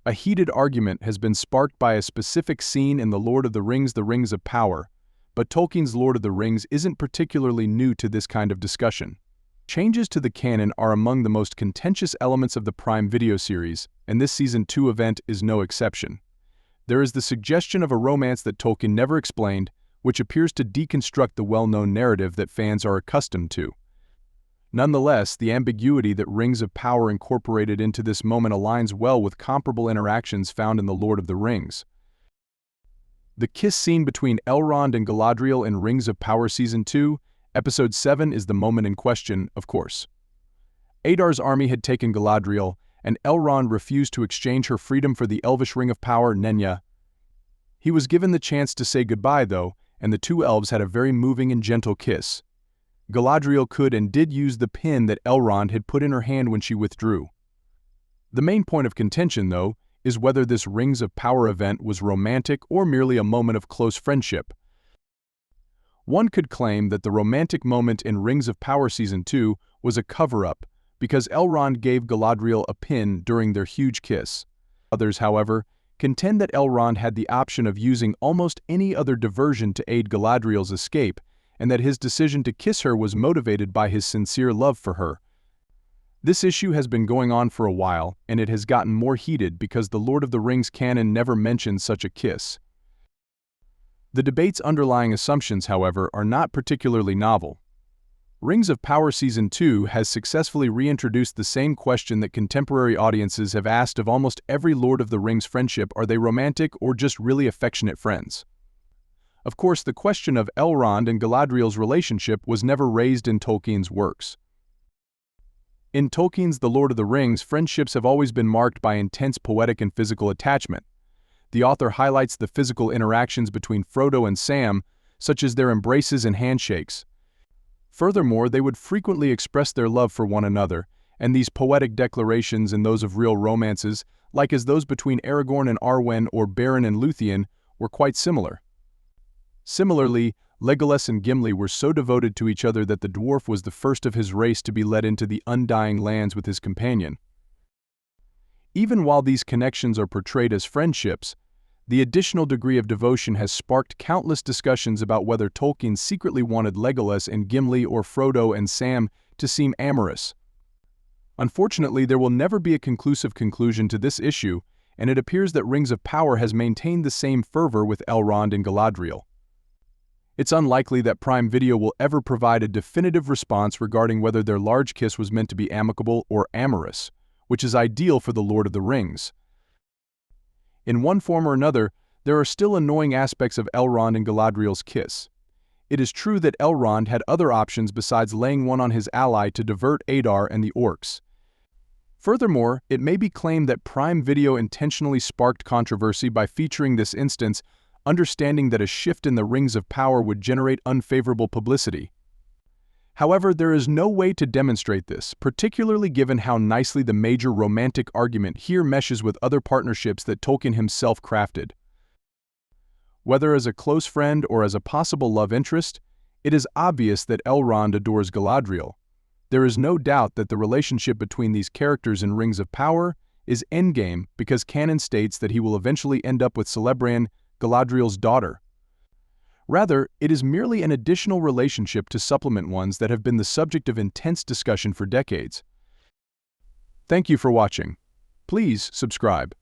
A heated argument has been sparked by a specific scene in The Lord of the Rings of Power, but Tolkien's Lord of the Rings isn't particularly new to this kind of discussion. Changes to the canon are among the most contentious elements of the Prime Video series, and this Season 2 event is no exception. There is the suggestion of a romance that Tolkien never explained, which appears to deconstruct the well-known narrative that fans are accustomed to. Nonetheless, the ambiguity that Rings of Power incorporated into this moment aligns well with comparable interactions found in The Lord of the Rings. The kiss scene between Elrond and Galadriel in Rings of Power Season 2, Episode 7 is the moment in question, of course. Adar's army had taken Galadriel, and Elrond refused to exchange her freedom for the elvish ring of power, Nenya. He was given the chance to say goodbye, though, and the two elves had a very moving and gentle kiss. Galadriel could and did use the pin that Elrond had put in her hand when she withdrew. The main point of contention, though, is whether this Rings of Power event was romantic or merely a moment of close friendship. One could claim that the romantic moment in Rings of Power Season 2 was a cover-up, because Elrond gave Galadriel a pin during their huge kiss. Others, however, contend that Elrond had the option of using almost any other diversion to aid Galadriel's escape, and that his decision to kiss her was motivated by his sincere love for her. This issue has been going on for a while, and it has gotten more heated because the Lord of the Rings canon never mentions such a kiss. The debate's underlying assumptions, however, are not particularly novel. Rings of Power Season 2 has successfully reintroduced the same question that contemporary audiences have asked of almost every Lord of the Rings friendship: are they romantic or just really affectionate friends? Of course, the question of Elrond and Galadriel's relationship was never raised in Tolkien's works. In Tolkien's The Lord of the Rings, friendships have always been marked by intense poetic and physical attachment. The author highlights the physical interactions between Frodo and Sam, such as their embraces and handshakes. Furthermore, they would frequently express their love for one another, and these poetic declarations and those of real romances, like as those between Aragorn and Arwen or Beren and Luthien, were quite similar. Similarly, Legolas and Gimli were so devoted to each other that the dwarf was the first of his race to be led into the Undying Lands with his companion. Even while these connections are portrayed as friendships, the additional degree of devotion has sparked countless discussions about whether Tolkien secretly wanted Legolas and Gimli or Frodo and Sam to seem amorous. Unfortunately, there will never be a conclusive conclusion to this issue, and it appears that Rings of Power has maintained the same fervor with Elrond and Galadriel. It's unlikely that Prime Video will ever provide a definitive response regarding whether their large kiss was meant to be amicable or amorous, which is ideal for The Lord of the Rings. In one form or another, there are still annoying aspects of Elrond and Galadriel's kiss. It is true that Elrond had other options besides laying one on his ally to divert Adar and the orcs. Furthermore, it may be claimed that Prime Video intentionally sparked controversy by featuring this instance, understanding that a shift in the Rings of Power would generate unfavorable publicity. However, there is no way to demonstrate this, particularly given how nicely the major romantic argument here meshes with other partnerships that Tolkien himself crafted. Whether as a close friend or as a possible love interest, it is obvious that Elrond adores Galadriel. There is no doubt that the relationship between these characters in Rings of Power is endgame because canon states that he will eventually end up with Celebrian, Galadriel's daughter. Rather, it is merely an additional relationship to supplement ones that have been the subject of intense discussion for decades. Thank you for watching. Please subscribe.